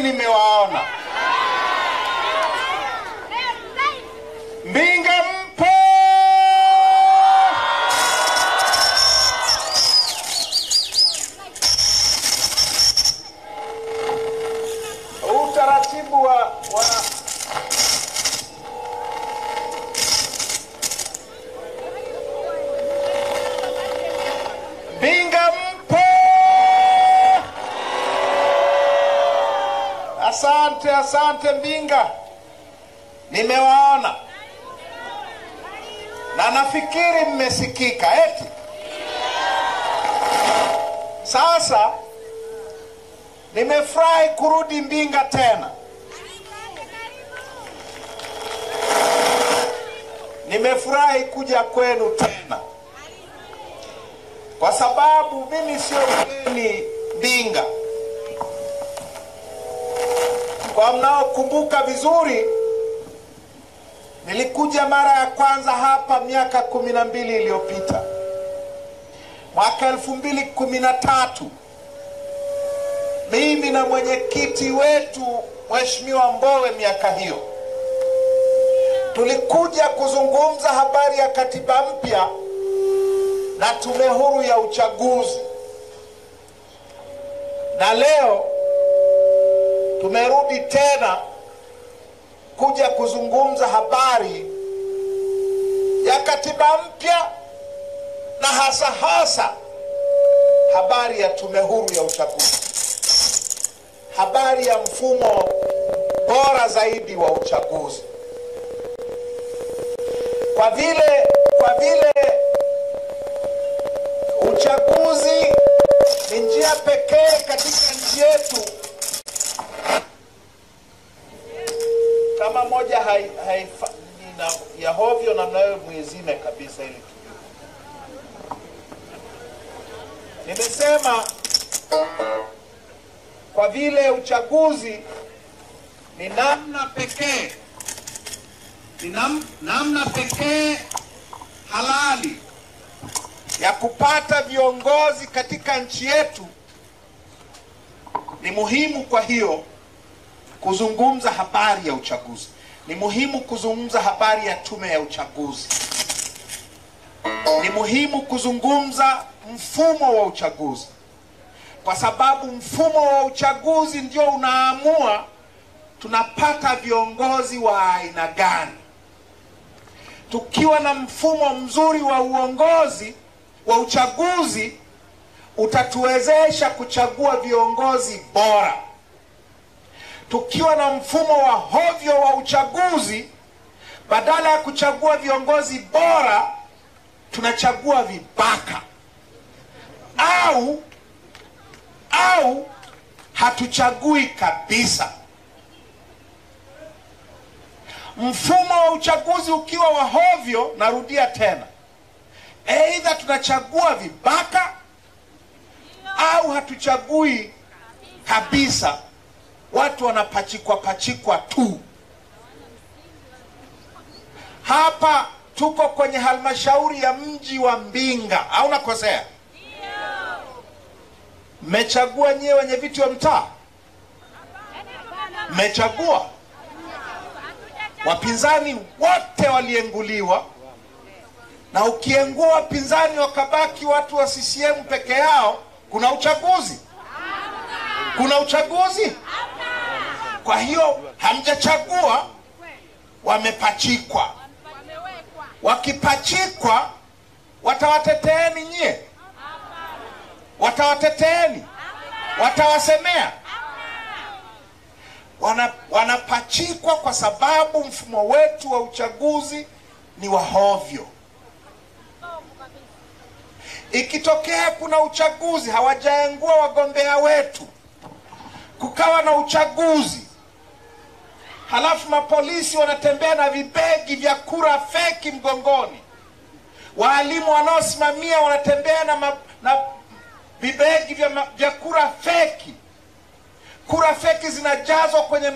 nimewaona. Mbinga mpo? Utaratibu wa Mbinga mpo? Asante Mbinga, nimewaona na nafikiri mmesikika eti. Sasa nimefurahi kurudi Mbinga tena. Nimefurahi kuja kwenu tena, kwa sababu mimi sio mgeni Mbinga. Kwa mnaokumbuka vizuri, nilikuja mara ya kwanza hapa miaka 12 iliyopita, mwaka 2013. Mimi na mwenyekiti wetu Mheshimiwa Mbowe, miaka hiyo tulikuja kuzungumza habari ya katiba mpya na tume huru ya uchaguzi, na leo tumerudi tena kuja kuzungumza habari ya katiba mpya na hasa habari ya tume huru ya uchaguzi, habari ya mfumo bora zaidi wa uchaguzi. Kwa vile uchaguzi ni njia pekee katika nchi yetu. Kama moja ya hovyo na mnayo muizime kabisa ili tujue. Nimesema kwa vile uchaguzi ni namna pekee halali ya kupata viongozi katika nchi yetu, ni muhimu kwa hiyo kuzungumza habari ya uchaguzi. Ni muhimu kuzungumza habari ya tume ya uchaguzi. Ni muhimu kuzungumza mfumo wa uchaguzi, kwa sababu mfumo wa uchaguzi ndio unaamua tunapata viongozi wa aina gani. Tukiwa na mfumo mzuri wa uongozi wa uchaguzi, utatuwezesha kuchagua viongozi bora. Tukiwa na mfumo wa hovyo wa uchaguzi, badala ya kuchagua viongozi bora, tunachagua vibaka au hatuchagui kabisa. Mfumo wa uchaguzi ukiwa wa hovyo, narudia tena, aidha tunachagua vibaka au hatuchagui kabisa. Watu wanapachikwa tu. Hapa tuko kwenye halmashauri ya mji wa Mbinga, au nakosea? Mmechagua nyewe wenye viti wa mtaa? Mmechagua? Wapinzani wote walienguliwa, na ukiengua wapinzani wakabaki watu wa CCM peke yao, kuna uchaguzi? Kuna uchaguzi? Kwa hiyo hamjachagua, wamepachikwa. Wakipachikwa watawateteeni nyie? Watawateteeni? Watawasemea? Wanapachikwa kwa sababu mfumo wetu wa uchaguzi ni wa hovyo. Ikitokea kuna uchaguzi, hawajaengua wagombea wetu, kukawa na uchaguzi, halafu mapolisi wanatembea na vibegi vya kura feki mgongoni, walimu wanaosimamia wanatembea na vibegi vya kura feki. Kura feki zinajazwa kwenye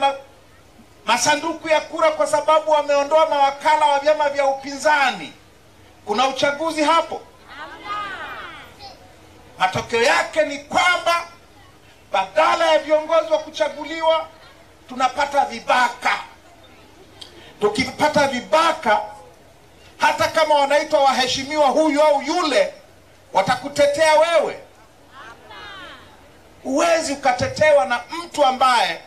masanduku ya kura kwa sababu wameondoa mawakala wa vyama vya upinzani. Kuna uchaguzi hapo? Matokeo yake ni kwamba badala ya viongozi wa kuchaguliwa tunapata vibaka. Tukipata vibaka, hata kama wanaitwa waheshimiwa huyu au yule, watakutetea wewe. Huwezi ukatetewa na mtu ambaye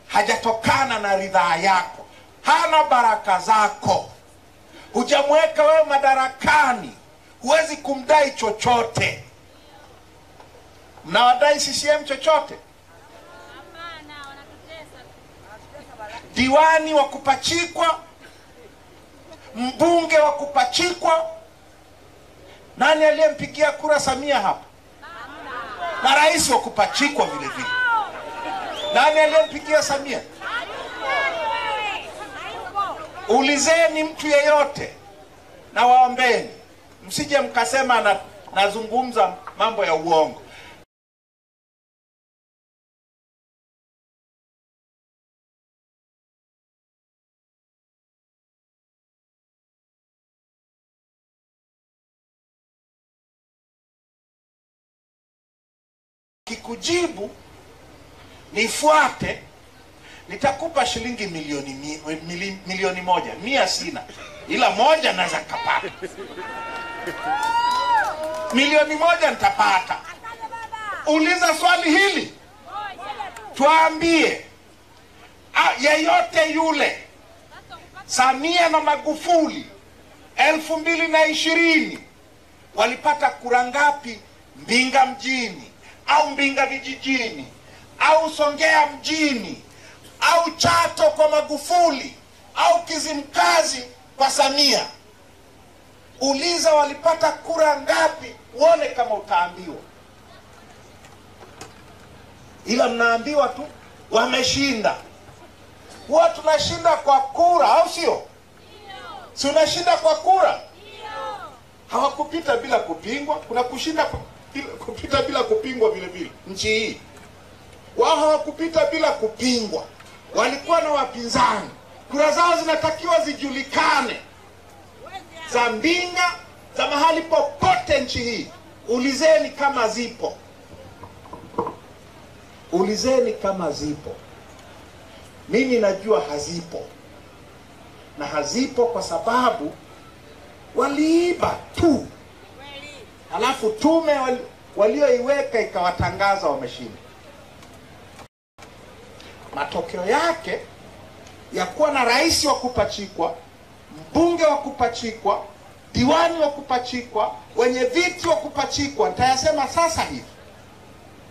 hajatokana na ridhaa yako, hana baraka zako, hujamweka wewe madarakani, huwezi kumdai chochote. Mnawadai CCM chochote? Diwani wa kupachikwa, mbunge wa kupachikwa. Nani aliyempigia kura Samia hapa? Na rais wa kupachikwa vile vile. Nani aliyempigia Samia? Ulizeni mtu yeyote na waombeni, msije mkasema nazungumza mambo ya uongo. Kikujibu nifuate, nitakupa shilingi milioni moja. 100 sina, ila moja naweza kupata. Milioni moja nitapata. Uliza swali hili, tuambie, yeyote yule, Samia na Magufuli 2020 walipata kura ngapi Mbinga mjini au Mbinga vijijini au Songea mjini au Chato kwa Magufuli au Kizimkazi kwa Samia? Uliza walipata kura ngapi, uone kama utaambiwa. Ila mnaambiwa tu wameshinda. Huwa tunashinda kwa kura, au sio? Si unashinda kwa kura? Hawakupita bila kupingwa. Kuna kushinda kupita bila kupingwa vile vile. Nchi hii wao hawakupita bila kupingwa, walikuwa na wapinzani. Kura zao zinatakiwa zijulikane, za Mbinga, za mahali popote nchi hii. Ulizeni kama zipo, ulizeni kama zipo. Mimi najua hazipo, na hazipo kwa sababu waliiba tu. Halafu tume walioiweka ikawatangaza wameshinda. Matokeo yake ya kuwa na rais wa kupachikwa, mbunge wa kupachikwa, diwani wa kupachikwa, wenye viti wa kupachikwa, nitayasema sasa hivi.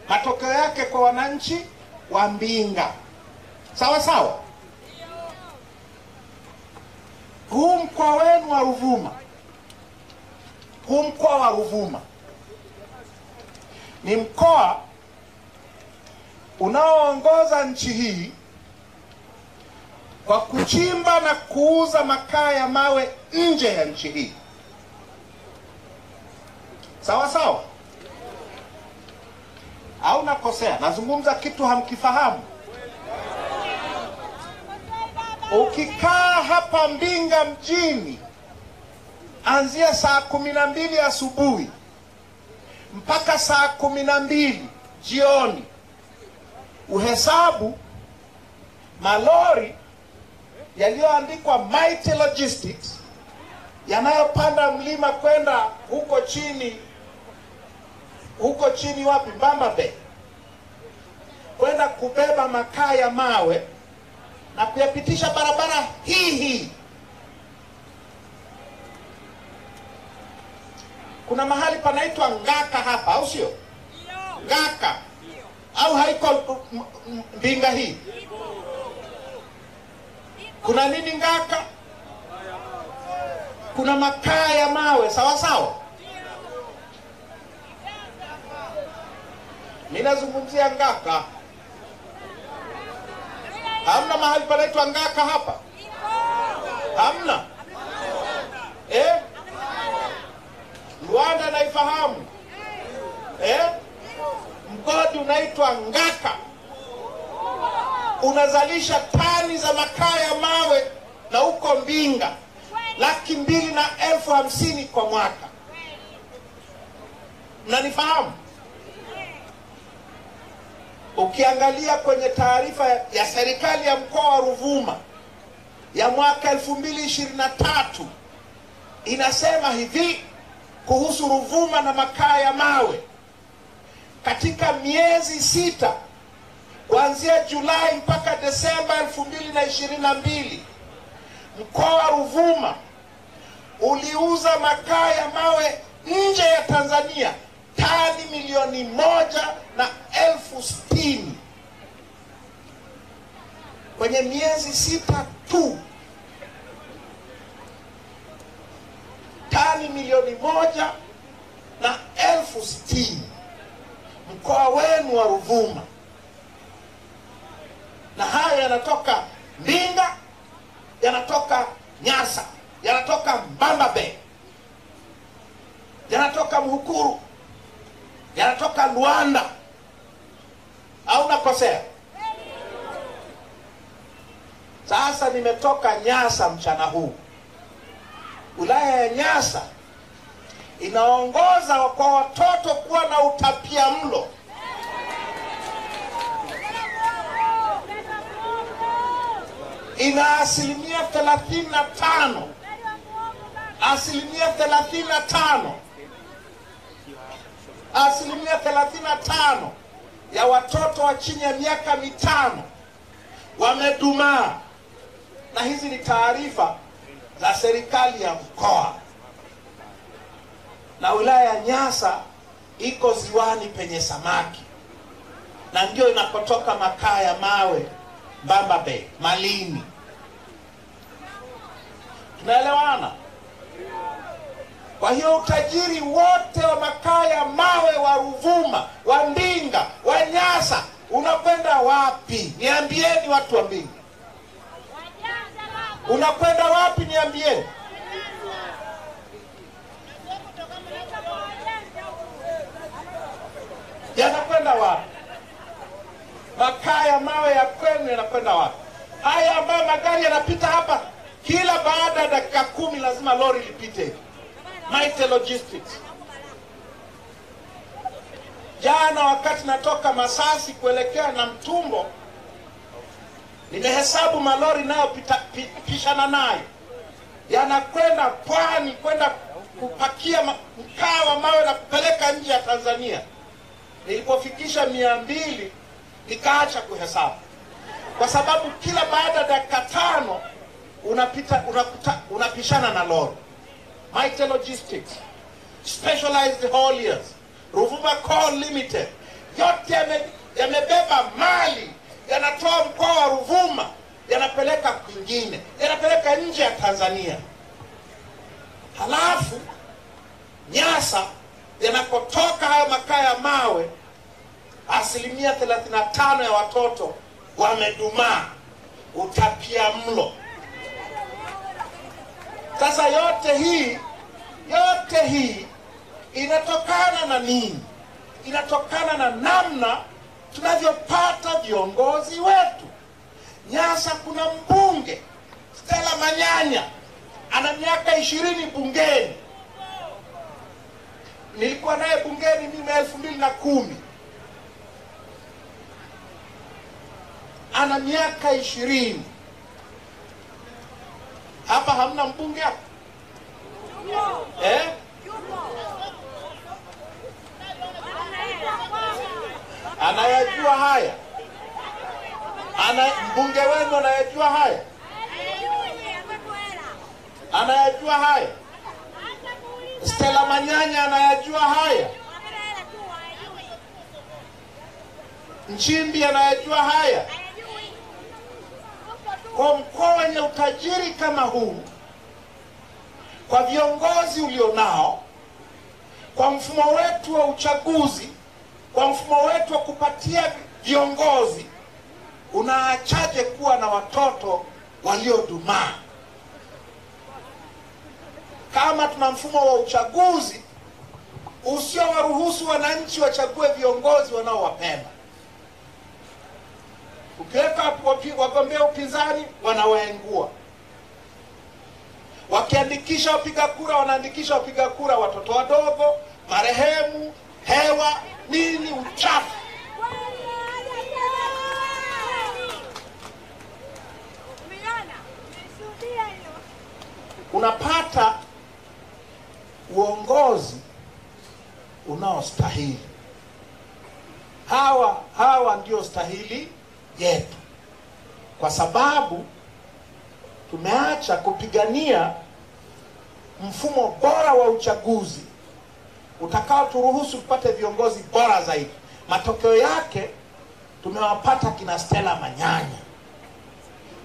Matokeo yake kwa wananchi wa Mbinga, sawa sawa. Huu mkoa wenu wa Ruvuma, huu mkoa wa Ruvuma ni mkoa unaoongoza nchi hii kwa kuchimba na kuuza makaa ya mawe nje ya nchi hii, sawa sawa au nakosea? Nazungumza kitu hamkifahamu. Ukikaa hapa Mbinga mjini, anzia saa 12 asubuhi mpaka saa 12 jioni, uhesabu malori yaliyoandikwa Mighty Logistics yanayopanda mlima kwenda huko chini wapi, Mbamba Bay, kwenda kubeba makaa ya mawe na kuyapitisha barabara hii. Kuna mahali panaitwa Ngaka hapa, au sio? Ngaka au haiko Mbinga hii? Kuna nini Ngaka? Kuna makaa ya mawe, sawa sawa. Ninazungumzia Ngaka. Hamna mahali panaitwa Ngaka hapa? Hamna? Rwanda naifahamu. Mgodi unaitwa Ngaka, unazalisha tani za makaa ya mawe, na uko Mbinga 250,000 kwa mwaka. Mnanifahamu? Ukiangalia kwenye taarifa ya serikali ya mkoa wa Ruvuma ya mwaka 2023 inasema hivi kuhusu Ruvuma na makaa ya mawe: katika miezi 6 kuanzia Julai mpaka Desemba 2022, mkoa wa Ruvuma uliuza makaa ya mawe nje ya Tanzania tani 1,060,000 kwenye miezi 6 tu. Tani 1,060,000 mkoa wenu wa Ruvuma. Na haya yanatoka Mbinga, yanatoka Nyasa, yanatoka Mbamba Bay, yanatoka Mhukuru, yanatoka Luanda. Au nakosea? Sasa nimetoka Nyasa mchana huu. Wilaya ya Nyasa inaongoza kwa watoto kuwa na utapiamlo. Ina asilimia 35. Asilimia 35 ya watoto wa chini ya miaka 5 wamedumaa. Na hizi ni taarifa za serikali ya mkoa. Na wilaya ya Nyasa iko ziwani penye samaki, na ndio inakotoka makaa ya mawe Mbamba Bay, Malini. Tunaelewana? Kwa hiyo utajiri wote wa makaa ya mawe wa Ruvuma, wa Mbinga, wa Nyasa unakwenda wapi? Niambieni watu wa Mbinga. Unakwenda wapi? Niambieni. Yanakwenda wapi? Makaa ya mawe ya kwenu yanakwenda wapi? Haya ambayo magari yanapita hapa kila baada ya dakika 10 lazima lori lipite. Maite Logistics. Jana wakati natoka Masasi kuelekea na Mtumbo, nimehesabu malori nayo pishana nayo yanakwenda Pwani kwenda kupakia mkaa wa mawe na kupeleka nje ya Tanzania. Nilipofikisha 200 nikaacha kuhesabu, kwa sababu kila baada ya dakika 5 unapishana na lori. Maite Logistics, Specialized Hauliers, Ruvuma Coal Limited, yote yamebeba mali, yanatoa mkoa wa Ruvuma yanapeleka kwingine, yanapeleka nje ya Tanzania. Halafu Nyasa yanakotoka haya makaa ya mawe, asilimia 35 ya watoto wamedumaa, utapiamlo. Sasa yote hii inatokana na nini? Inatokana na namna tunavyopata viongozi wetu. Nyasa kuna mbunge Stella Manyanya, ana miaka 20 bungeni. Nilikuwa naye bungeni mimi 2010. Ana miaka 20. Hapa hamna mbunge hapa? Anayajua haya? Mbunge wenu anayajua haya? Anayajua haya? Stella Manyanya anayajua haya? Nchimbi anayajua haya? Kwa mkoa wenye utajiri kama huu, kwa viongozi ulionao, kwa mfumo wetu wa uchaguzi, kwa mfumo wetu wa kupatia viongozi, unaachaje kuwa na watoto waliodumaa? Kama tuna mfumo wa uchaguzi usio waruhusu wananchi wachague viongozi wanaowapenda, ukiweka wagombea upinzani wanawaengua, wakiandikisha wapiga kura wanaandikisha wapiga kura watoto wadogo, marehemu, hewa, nini, uchafu. unapata uongozi unaostahili. Hawa ndio stahili yetu, kwa sababu tumeacha kupigania mfumo bora wa uchaguzi utakao turuhusu tupate viongozi bora zaidi. Matokeo yake tumewapata kina Stella Manyanya,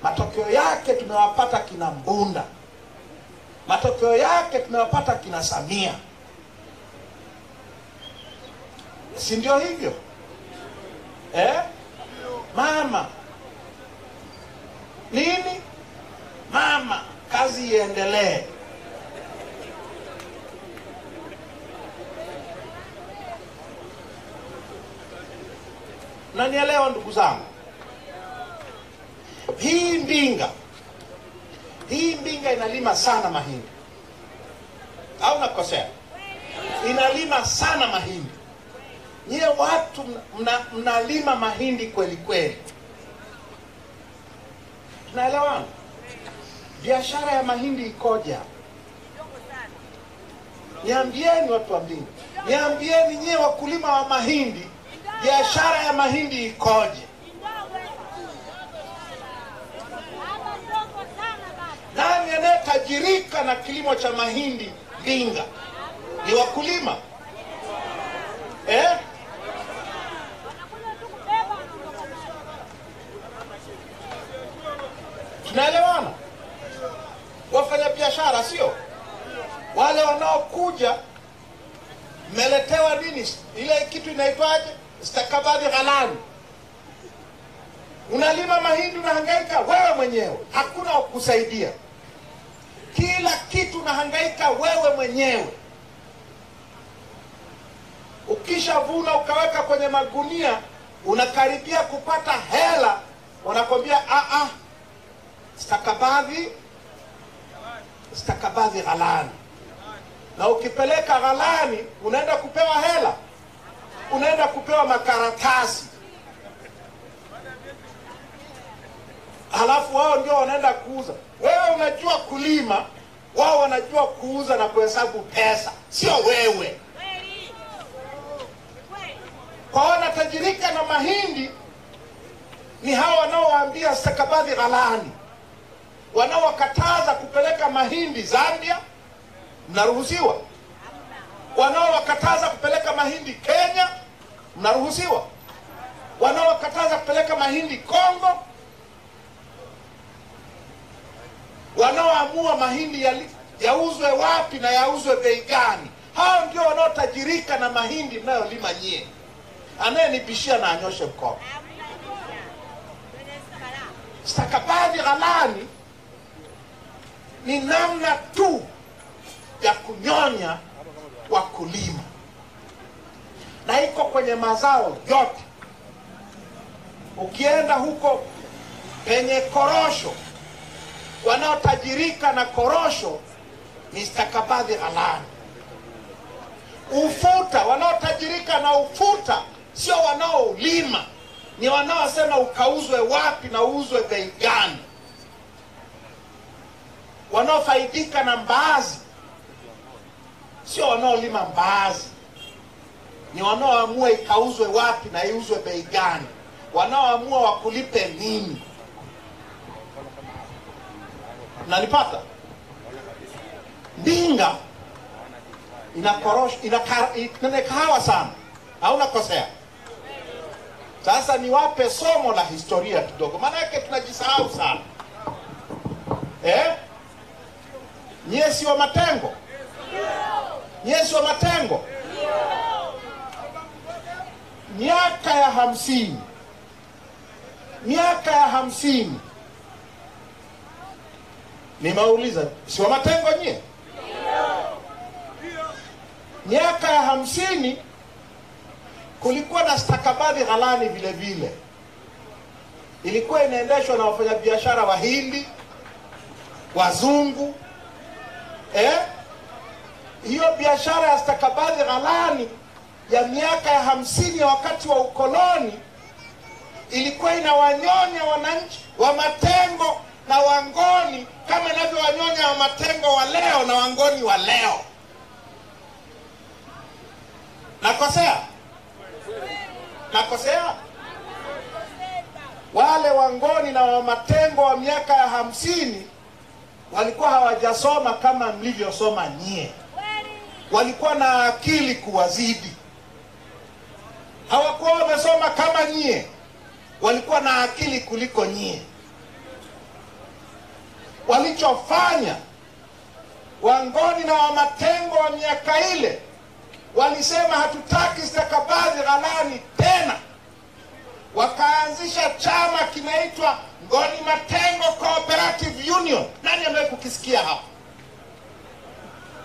matokeo yake tumewapata kina Mbunda, matokeo yake tumewapata kina Samia. Si ndio hivyo? Mama nini? Mama, kazi iendelee. Nanielewa ndugu zangu? Hii Mbinga inalima sana mahindi. Au nakosea? Inalima sana mahindi. Nyie watu mnalima mahindi kweli kweli. Tunaelewana? Biashara ya mahindi ikoje? Niambieni watu wa Mbinga. Niambieni nyie wakulima wa mahindi, biashara ya mahindi ikoje? Nani anayetajirika na kilimo cha mahindi Mbinga? Ni wakulima. Tunaelewana? Wafanya biashara sio? Wale wanaokuja mmeletewa nini? Ile kitu inaitwaje? Stakabadhi ghalani. Unalima mahindi, unahangaika wewe mwenyewe, hakuna kukusaidia. Kila kitu unahangaika wewe mwenyewe. Ukishavuna ukaweka kwenye magunia, unakaribia kupata hela, wanakwambia stakabadhi ghalani. Na ukipeleka ghalani, unaenda kupewa hela, unaenda kupewa makaratasi. Halafu wao ndio wanaenda kuuza. Wewe unajua kulima, wao wanajua kuuza na kuhesabu pesa, sio wewe. Kwa wanatajirika na mahindi ni hao wanaowaambia stakabadhi ghalani. Wanaowakataza kupeleka mahindi Zambia, mnaruhusiwa. Wanaowakataza kupeleka mahindi Kenya, mnaruhusiwa. Wanaowakataza kupeleka mahindi Kongo, wanaoamua mahindi yauzwe wapi na yauzwe bei gani, hao ndio wanaotajirika na mahindi mnayolima nyie. Anayenibishia na anyoshe mkono. Stakabadhi ghalani ni namna tu ya kunyonya wakulima, na iko kwenye mazao yote. Ukienda huko penye korosho, wanaotajirika na korosho ni stakabadhi ghalani. Ufuta, wanaotajirika na ufuta sio wanaoulima, ni wanaosema ukauzwe wapi na uuzwe bei gani. Wanaofaidika na mbaazi sio wanaolima mbaazi, ni wanaoamua ikauzwe wapi na iuzwe bei gani, wanaoamua wakulipe nini. Mnanipata? Mbinga ina kahawa sana, hauna kosea. Sasa niwape somo la historia kidogo, maana yake tunajisahau sana. Nyie si wa Matengo? Nyie si wa Matengo? Miaka ya 50 nimeuliza, si wa Matengo nyie? Miaka ya 50 kulikuwa na stakabadhi ghalani vile vile. Ilikuwa inaendeshwa na wafanyabiashara Wahindi, Wazungu. Hiyo biashara ya stakabadhi ghalani ya miaka ya 50 ya wakati wa ukoloni ilikuwa inawanyonya wananchi wa Matengo na Wangoni kama inavyowanyonya wa Matengo wa leo na Wangoni wa leo. Nakosea? Nakosea? Wale Wangoni na wa Matengo wa miaka ya 50 walikuwa hawajasoma kama mlivyosoma nyie. Walikuwa na akili kuwazidi. Hawakuwa wamesoma kama nyie. Walikuwa na akili kuliko nyie. Walichofanya Wangoni na wa Matengo wa miaka ile, walisema hatutaki stakabadhi ghalani tena. Wakaanzisha chama kinaitwa Ngoni Matengo Cooperative Union. Nani amekukisikia hapa?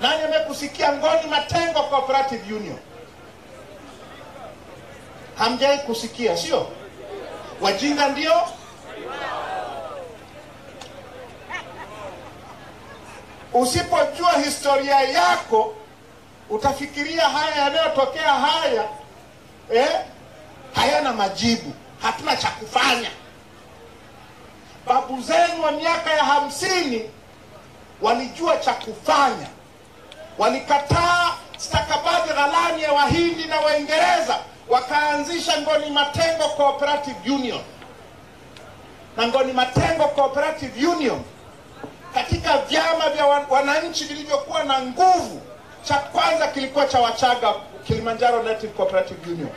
Nani amekusikia Ngoni Matengo Cooperative Union? Hamjai kusikia, sio? Wajinga ndio? Usipojua historia yako, utafikiria haya yanayotokea haya hayana majibu, hatuna cha kufanya. Babu zenu wa miaka ya 50 walijua cha kufanya. Walikataa stakabadhi ghalani ya Wahindi na Waingereza, wakaanzisha Ngoni Matengo Cooperative Union. Na Ngoni Matengo Cooperative Union, katika vyama vya wananchi vilivyokuwa na nguvu, cha kwanza kilikuwa cha Wachaga, Kilimanjaro Native Cooperative Union.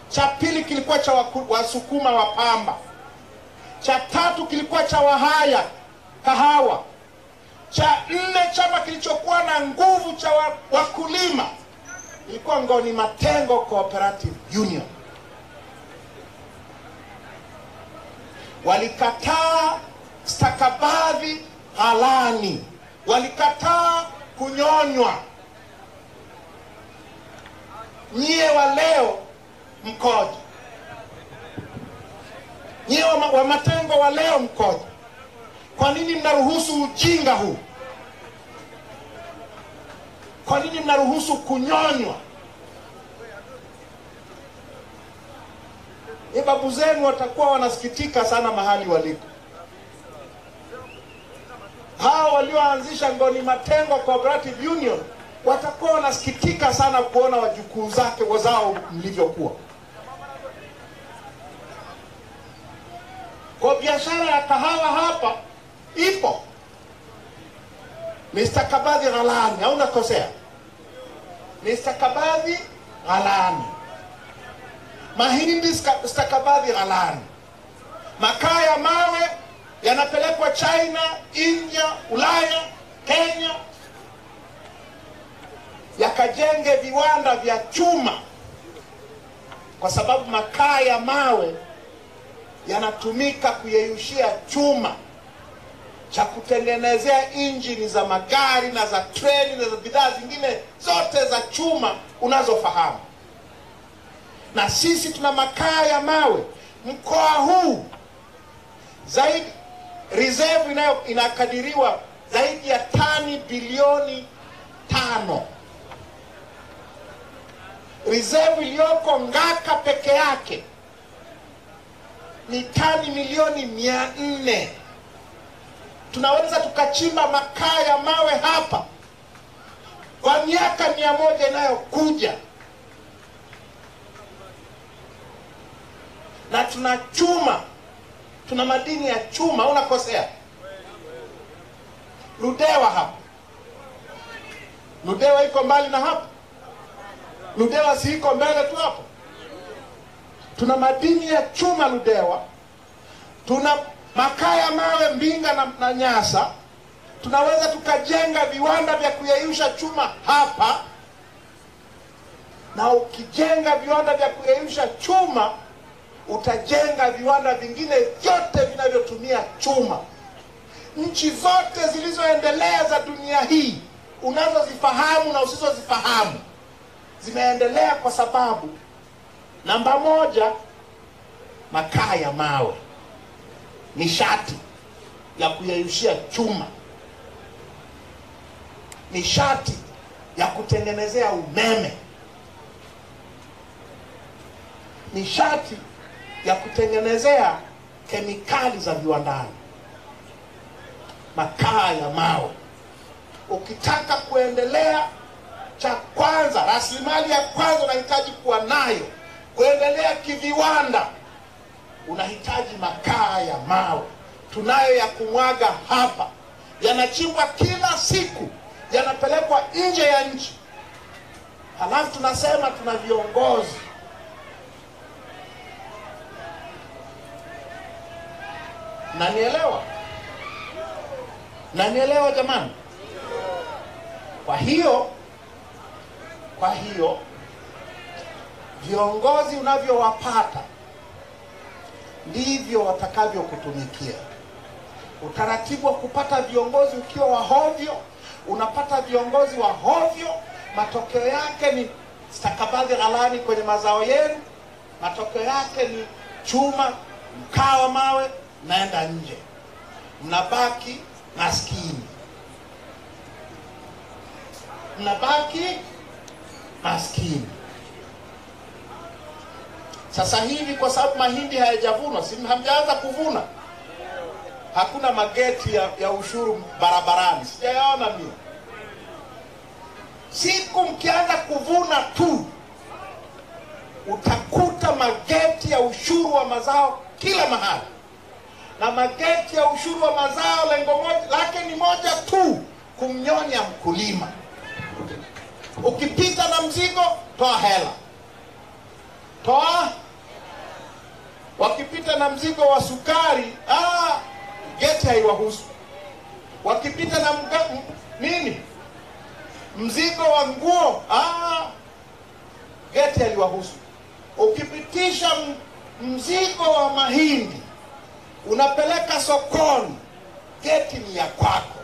Cha pili kilikuwa cha Wasukuma wa Pamba. Cha tatu kilikuwa cha Wahaya Kahawa. Cha nne, chama kilichokuwa na nguvu cha wakulima, ilikuwa Ngoni Matengo Cooperative Union. Walikataa stakabadhi ghalani. Walikataa kunyonywa. Nyie wa leo mkoje? Nyie wa Matengo wa leo mkoje? Kwa nini mnaruhusu ujinga huu? Kwa nini mnaruhusu kunyonywa? Babu zenu watakuwa wanasikitika sana mahali waliko. Hao walioanzisha Ngoni Matengo Cooperative Union watakuwa wanasikitika sana kuona wajukuu zake wazao mlivyokuwa. Kwa biashara ya kahawa hapa ipo. Ni stakabadhi ghalani, au nakosea? Ni stakabadhi ghalani. Mahindi stakabadhi ghalani. Makaa ya mawe yanapelekwa China, India, Ulaya, Kenya, yakajenge viwanda vya chuma, kwa sababu makaa ya mawe yanatumika kuyeyushia chuma cha kutengenezea injini za magari na za treni na za bidhaa zingine zote za chuma unazofahamu. Na sisi tuna makaa ya mawe. Mkoa huu zaidi reserve inakadiriwa zaidi ya tani bilioni 5. Reserve iliyoko Ngaka peke yake ni tani milioni 400. Tunaweza tukachimba makaa ya mawe hapa kwa miaka 100 inayokuja. Na tuna chuma, tuna madini ya chuma, unakosea. Ludewa hapa. Ludewa iko mbali na hapa. Ludewa si iko mbele tu hapo. Tuna madini ya chuma Ludewa. Tuna makaa ya mawe Mbinga na Nyasa. Tunaweza tukajenga viwanda vya kuyeyusha chuma hapa. Na ukijenga viwanda vya kuyeyusha chuma, utajenga viwanda vingine vyote vinavyotumia chuma. Nchi zote zilizoendelea za dunia hii, unazozifahamu na usizozifahamu, zimeendelea kwa sababu namba moja, makaa ya mawe, nishati ya kuyeyushia chuma, nishati ya kutengenezea umeme, nishati ya kutengenezea kemikali za viwandani. makaa ya mawe. Ukitaka kuendelea, cha kwanza, rasilimali ya kwanza unahitaji kuwa nayo kuendelea kiviwanda, unahitaji makaa ya mawe. Tunayo ya kumwaga hapa, yanachimbwa kila siku, yanapelekwa nje ya nchi. Halafu tunasema tuna viongozi. Nanielewa jamani? Kwa hiyo viongozi unavyowapata ndivyo watakavyokutumikia. Utaratibu wa kupata viongozi ukiwa wa hovyo, unapata viongozi wa hovyo, matokeo yake ni stakabadhi ghalani kwenye mazao yenu. Matokeo yake ni chuma, mkaa wa mawe, naenda nje. Mnabaki maskini. Sasa hivi kwa sababu mahindi hayajavunwa, si hamjaanza kuvuna, hakuna mageti ya ushuru barabarani, sijayaona mimi. Siku mkianza kuvuna tu, utakuta mageti ya ushuru wa mazao kila mahali. Na mageti ya ushuru wa mazao lengo lake ni moja tu, kumnyonya mkulima. Ukipita na mzigo, toa hela. Wakipita na mzigo wa sukari, geti haiwahusu. Wakipita na mzigo wa nguo, geti haliwahusu. Ukipitisha mzigo wa mahindi unapeleka sokoni, geti ni ya kwako.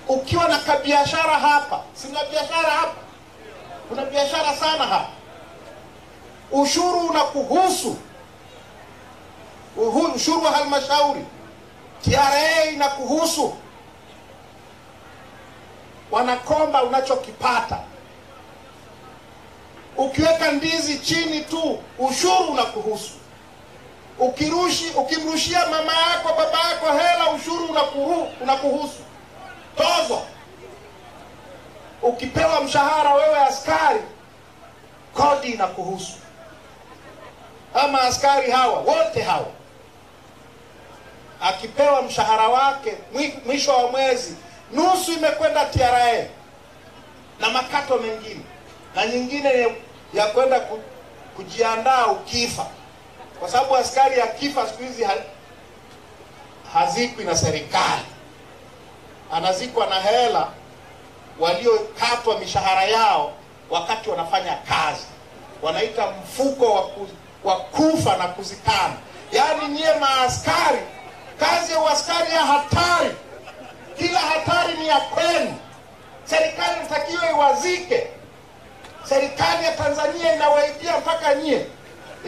Ukiwa na kabiashara hapa, sina biashara hapa, kuna biashara sana hapa, ushuru unakuhusu. Ushuru wa halmashauri, TRA inakuhusu. Wanakomba unachokipata. Ukiweka ndizi chini tu, ushuru unakuhusu. Ukimrushia mama yako, baba yako hela, ushuru unakuhusu. Tozo. Ukipewa mshahara wewe askari, kodi inakuhusu. Ama askari hawa, wote hawa, akipewa mshahara wake mwisho wa mwezi, nusu imekwenda TRA na makato mengine, na nyingine ya kwenda kujiandaa ukifa. Kwa sababu askari akifa siku hizi hazikwi na serikali, anazikwa na hela waliokatwa mishahara yao wakati wanafanya kazi. Wanaita mfuko wa kufa na kuzikana. Yaani nyie maaskari, kazi ya uaskari ya hatari. Kila hatari ni ya kwenu. Serikali inatakiwa iwazike. Serikali ya Tanzania inawaibia mpaka nyie.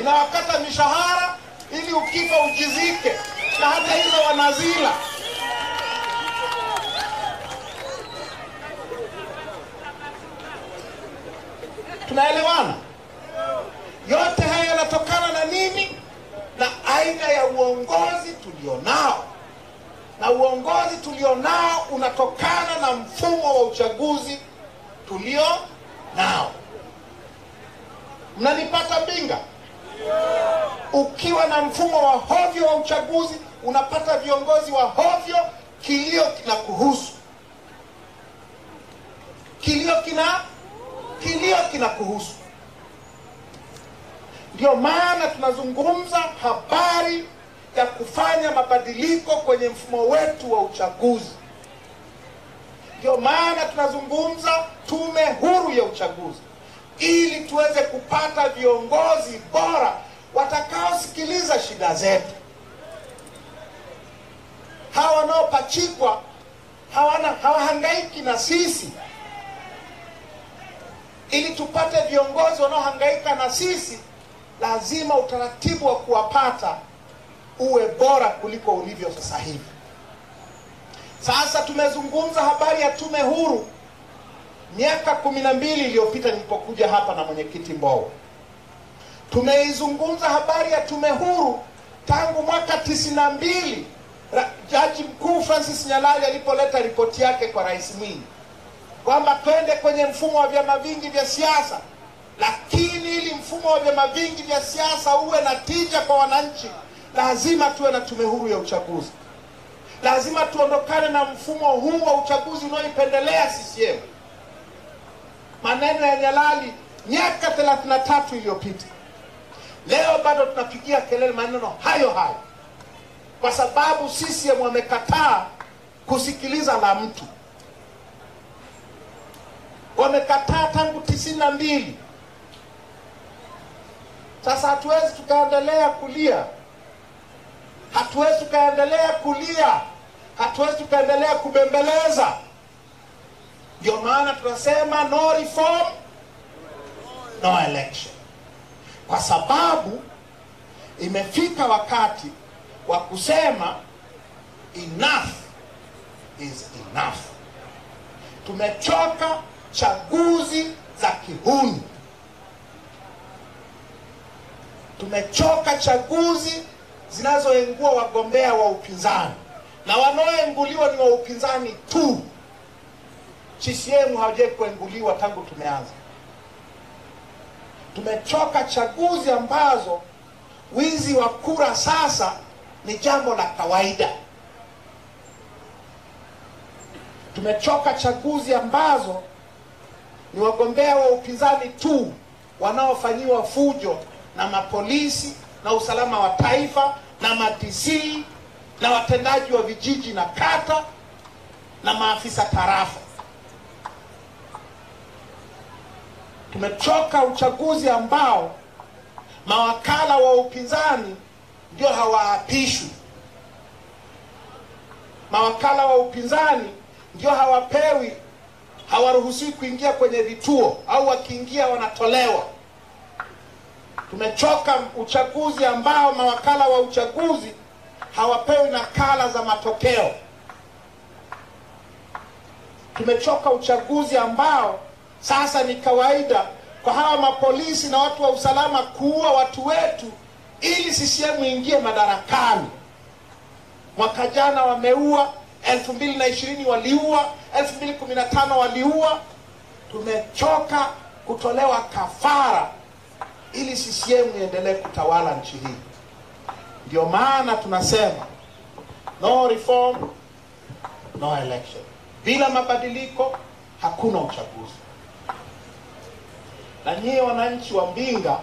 Inawakata mishahara ili ukifa ujizike, na hata hizo wanazila. Tunaelewana? Yote haya yanatokana na nini? Na aina ya uongozi tulionao. Na uongozi tulionao unatokana na mfumo wa uchaguzi tulionao. Mnanipata Mbinga? Ukiwa na mfumo wa hovyo wa uchaguzi, unapata viongozi wa hovyo, kilio kinakuhusu. Kilio kinakuhusu. Ndio maana tunazungumza habari ya kufanya mabadiliko kwenye mfumo wetu wa uchaguzi. Ndio maana tunazungumza tume huru ya uchaguzi, ili tuweze kupata viongozi bora watakaosikiliza shida zetu. Hawa wanaopachikwa hawahangaiki na sisi. Ili tupate viongozi wanaohangaika na sisi, lazima utaratibu wa kuwapata uwe bora kuliko ulivyo sasa hivi. Sasa tumezungumza habari ya tume huru miaka 12 iliyopita nilipokuja hapa na mwenyekiti Mbowe. Tumeizungumza habari ya tume huru tangu mwaka 92 Jaji Mkuu Francis Nyalali alipoleta ripoti yake kwa Rais Mwinyi kwamba twende kwenye mfumo wa vyama vingi vya siasa, lakini ili mfumo wa vyama vingi vya siasa uwe na tija kwa wananchi, lazima tuwe na tume huru ya uchaguzi. Lazima tuondokane na mfumo huu wa uchaguzi unaoipendelea CCM. Maneno ya Nyalali miaka 33 iliyopita. Leo bado tunapigia kelele maneno hayo hayo, kwa sababu CCM wamekataa kusikiliza la mtu. Wamekataa tangu 92. Sasa hatuwezi tukaendelea kulia. Hatuwezi tukaendelea kulia. Hatuwezi tukaendelea kubembeleza. Ndio maana tunasema no reform, no election. Kwa sababu imefika wakati wa kusema enough is enough. Tumechoka chaguzi za kihuni. Tumechoka chaguzi zinazoengua wagombea wa upinzani, na wanaoenguliwa ni wa upinzani tu. CCM hawajawahi kuenguliwa tangu tumeanza. Tumechoka chaguzi ambazo wizi wa kura sasa ni jambo la kawaida. Tumechoka chaguzi ambazo ni wagombea wa upinzani tu wanaofanyiwa fujo na mapolisi na usalama wa taifa na ma-DC na watendaji wa vijiji na kata na maafisa tarafa. Tumechoka uchaguzi ambao mawakala wa upinzani ndio hawaapishwi. Mawakala wa upinzani ndio hawaruhusiwi kuingia kwenye vituo, au wakiingia wanatolewa. Tumechoka uchaguzi ambao mawakala wa uchaguzi hawapewi nakala za matokeo. Tumechoka uchaguzi ambao sasa ni kawaida kwa hawa mapolisi na watu wa usalama kuua watu wetu ili CCM ingie madarakani. Mwaka jana wameua, 2020 waliua, 2015 waliua. Tumechoka kutolewa kafara ili CCM iendelee kutawala nchi hii. Ndio maana tunasema no reform, no election. Bila mabadiliko hakuna uchaguzi. Na nyie wananchi wa Mbinga,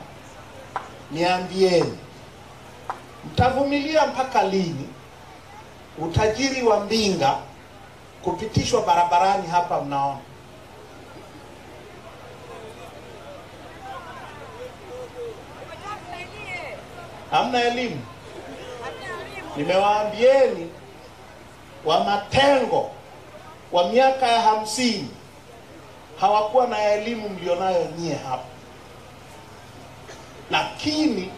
niambieni, mtavumilia mpaka lini utajiri wa Mbinga kupitishwa barabarani hapa? Mnaona hamna elimu. Nimewaambieni wa Matengo wa miaka ya 50 hawakuwa na elimu mlionayo nyie hapa, lakini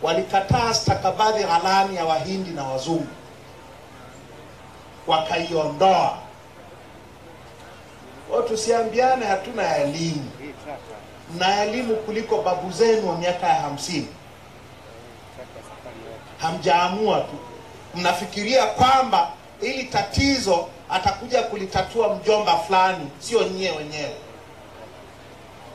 walikataa stakabadhi ghalani ya Wahindi na Wazungu, wakaiondoa. Tusiambiane hatuna elimu. Mna elimu kuliko babu zenu wa miaka ya 50. Hamjaamua tu. Mnafikiria kwamba ili tatizo atakuja kulitatua mjomba fulani, sio nyie wenyewe.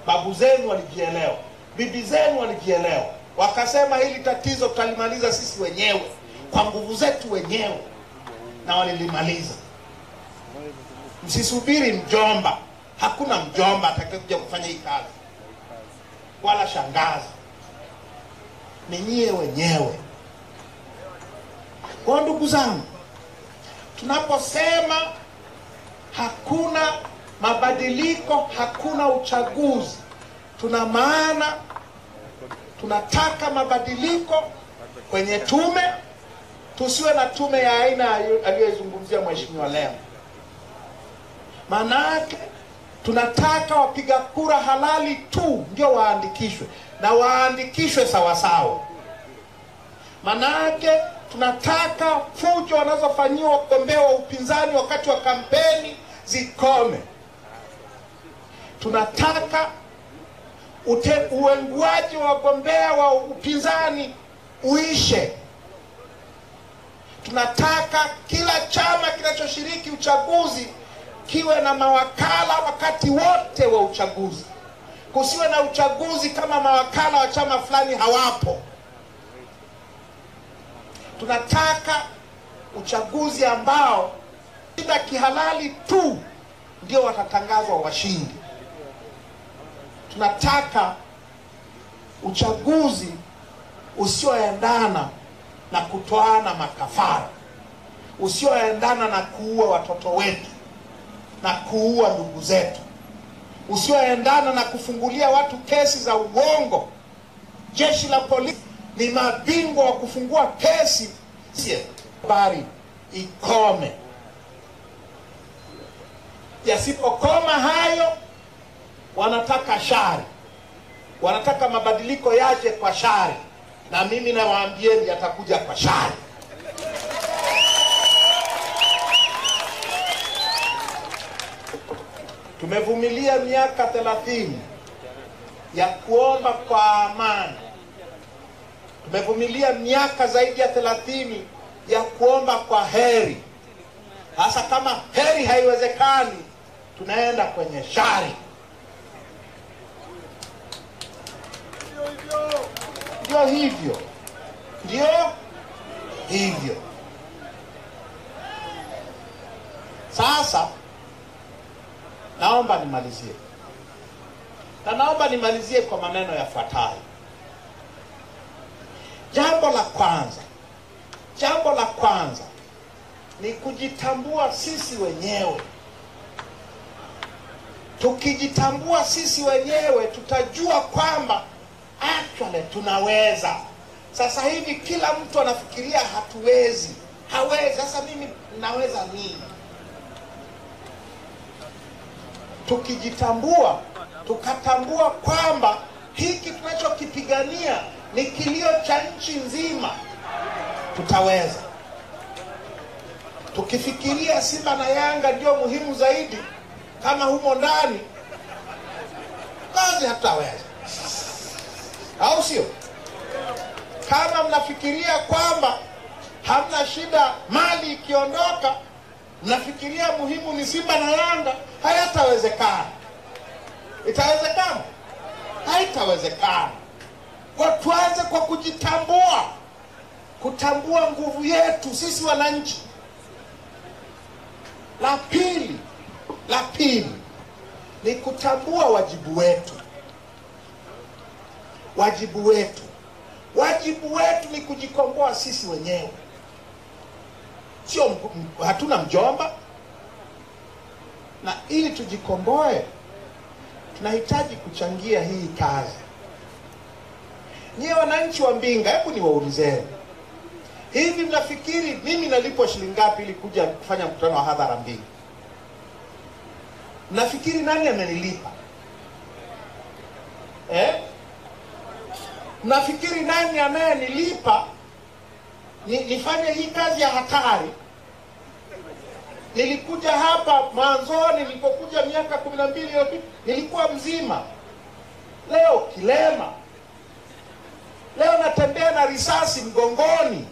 Babu zenu walijielewa, bibi zenu walijielewa, wakasema hili tatizo tutalimaliza sisi wenyewe kwa nguvu zetu wenyewe, na walilimaliza. Msisubiri mjomba. Hakuna mjomba atakayekuja kufanya hii kazi, wala shangazi. Ni nyie wenyewe. Kwa ndugu zangu, tunaposema hakuna mabadiliko, hakuna uchaguzi, tuna maana tunataka mabadiliko kwenye tume. Tusiwe na tume ya aina aliyoizungumzia Mheshimiwa leo. Maanake tunataka wapiga kura halali tu ndio waandikishwe, na waandikishwe sawa sawa. Maanake tunataka fujo wanazofanyiwa wagombea wa upinzani wakati wa kampeni zikome. Tunataka uenguaji wa wagombea wa upinzani uishe. Tunataka kila chama kinachoshiriki uchaguzi kiwe na mawakala wakati wote wa uchaguzi. Kusiwe na uchaguzi kama mawakala wa chama fulani hawapo. Tunataka uchaguzi ambao shida kihalali tu ndio watatangazwa washindi. Tunataka uchaguzi usioendana na kutoana makafara, usioendana na kuua watoto wetu na kuua ndugu zetu, usioendana na kufungulia watu kesi za uongo. Jeshi la polisi ni mabingwa wa kufungua kesi. Habari ikome. Yasipokoma hayo, wanataka shari, wanataka mabadiliko yaje kwa shari, na mimi nawaambieni yatakuja kwa shari. Tumevumilia miaka 30 ya kuomba kwa amani. Tumevumilia miaka zaidi ya 30 ya kuomba kwa heri. Hasa kama heri haiwezekani, tunaenda kwenye shari. Ndio hivyo. Sasa naomba nimalizie. Na naomba nimalizie kwa maneno yafuatayo. Jambo la kwanza ni kujitambua sisi wenyewe. Tukijitambua sisi wenyewe, tutajua kwamba actually tunaweza. Sasa hivi kila mtu anafikiria hawezi. Sasa mimi naweza nini? Tukijitambua, tukatambua kwamba hiki tunachokipigania ni kilio cha nchi nzima, tutaweza. Tukifikiria Simba na Yanga ndio muhimu zaidi, kama humo ndani, kazi hatutaweza. Au sio? Kama mnafikiria kwamba hamna shida mali ikiondoka, mnafikiria muhimu ni Simba na Yanga, hayatawezekana. Itawezekana? Haitawezekana. Kwa tuanze kwa kujitambua, kutambua nguvu yetu sisi wananchi. La pili ni kutambua wajibu wetu. Wajibu wetu ni kujikomboa sisi wenyewe. Sio, hatuna mjomba. Na ili tujikomboe, tunahitaji kuchangia hii kazi. Nyie wananchi wa Mbinga, hebu niwaulizeni. Hivi mnafikiri mimi nalipwa shilingi ngapi ili kuja kufanya mkutano wa hadhara Mbinga? Mnafikiri nani amenilipa? Mnafikiri nani anayenilipa nifanye hii kazi ya hatari? Nilikuja hapa mwanzoni, nilipokuja miaka 12 iliyopita, nilikuwa mzima. Leo kilema. Leo natembea na risasi mgongoni.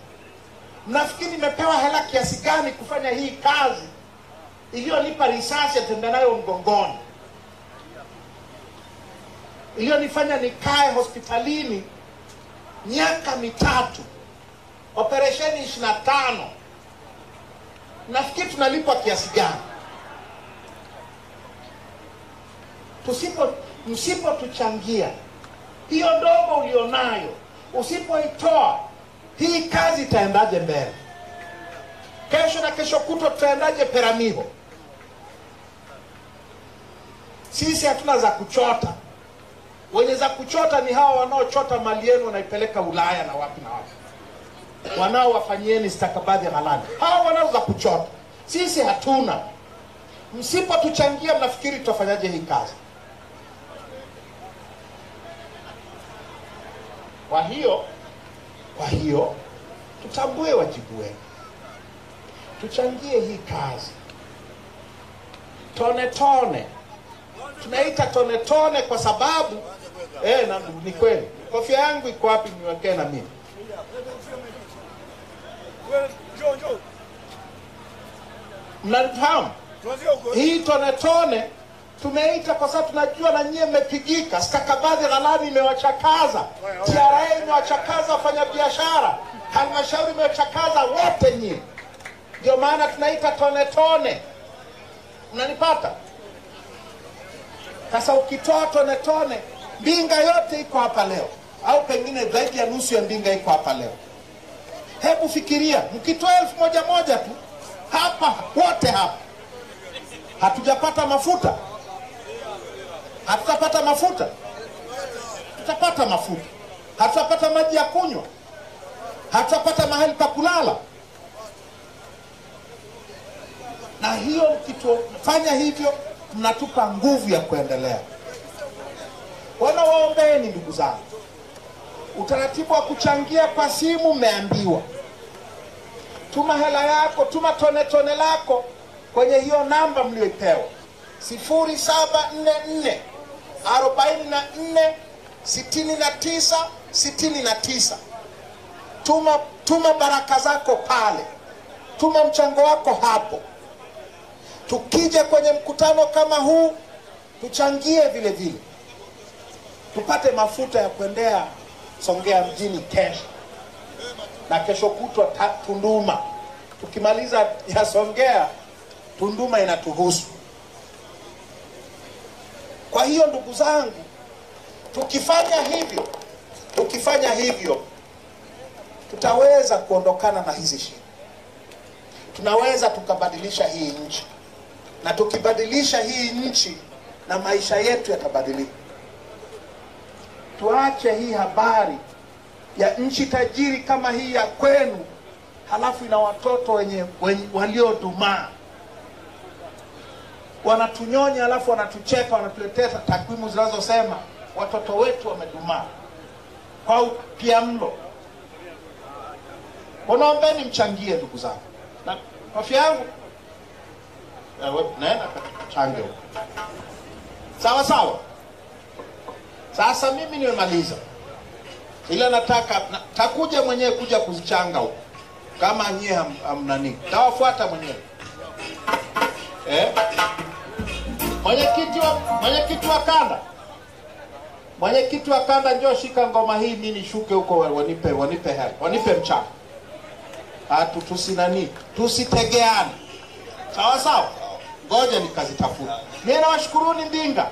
Mnafikiri nimepewa hela kiasi gani kufanya hii kazi iliyonipa risasi atembea nayo mgongoni, iliyonifanya nikae hospitalini miaka 3, operesheni 25? Nafikiri tunalipwa kiasi gani? Msipotuchangia hiyo ndogo ulionayo, usipoitoa, hii kazi itaendaje mbele? Kesho na kesho kutwa tutaendaje Peramiho? Sisi hatuna za kuchota. Wenye za kuchota ni hawa wanaochota mali yenu wanaipeleka Ulaya na wapi na wapi, wanaowafanyieni stakabadhi halali. Hawa wanao za kuchota, sisi hatuna. Msipotuchangia, mnafikiri tutafanyaje hii kazi? Kwa hiyo tutambue wajibu wetu, tuchangie hii kazi tone tone. Tunaita tone tone kwa sababu na ni kweli. Kofia yangu iko wapi niwekee na mimi? Mnafahamu? Hii tone tone tumeita kwa sababu tunajua na nyie mmepigika. Stakabadhi ghalani imewachakaza, TRA imewachakaza wafanyabiashara, halmashauri imewachakaza wote nyie. Ndio maana tunaita tone tone. Unanipata? Sasa ukitoa tone tone, Mbinga yote iko hapa leo, au pengine zaidi ya nusu ya Mbinga iko hapa leo. Hebu fikiria, mkitoa 1,000 tu hapa, wote hapa, hatujapata mafuta. Hatutapata mafuta, tutapata mafuta. Hatutapata maji ya kunywa, hatutapata mahali pa kulala. Na hiyo mkitufanya hivyo, mnatupa nguvu ya kuendelea. Waombeeni ndugu zangu. Utaratibu wa kuchangia kwa simu mmeambiwa. Tuma hela yako, tuma tone tone lako kwenye hiyo namba mliopewa, 0744 44 69 69. Tuma baraka zako pale, tuma mchango wako hapo. Tukija kwenye mkutano kama huu, tuchangie vile vile, tupate mafuta ya kuendea Songea mjini kesho na kesho kutwa Tunduma. Tukimaliza ya Songea, Tunduma inatuhusu. Kwa hiyo ndugu zangu, tukifanya hivyo tutaweza kuondokana na hizi shida. Tunaweza tukabadilisha hii nchi, na tukibadilisha hii nchi na maisha yetu yatabadilika. Tuache hii habari ya nchi tajiri kama hii ya kwenu, halafu ina watoto waliodumaa. Wanatunyonya halafu wanatucheka, wanatuletea takwimu zinazosema watoto wetu wamedumaa kwa upiamlo. Naombeni mchangie ndugu zangu. Na kofia yangu naenda kachange huko. Sawa sawa. Sasa mimi nimemaliza. Ila nataka takuja mwenyewe kuja kuzichanga huko. Kama nyie hamnani, tawafuata mwenyewe. Mwenyekiti wa kanda njoo shika ngoma hii, mimi nishuke huko, wanipe hela, wanipe mchana. Tusitegeane. Sawa sawa. Ngoja nikazitafuta. Mimi nawashukuruni Mbinga.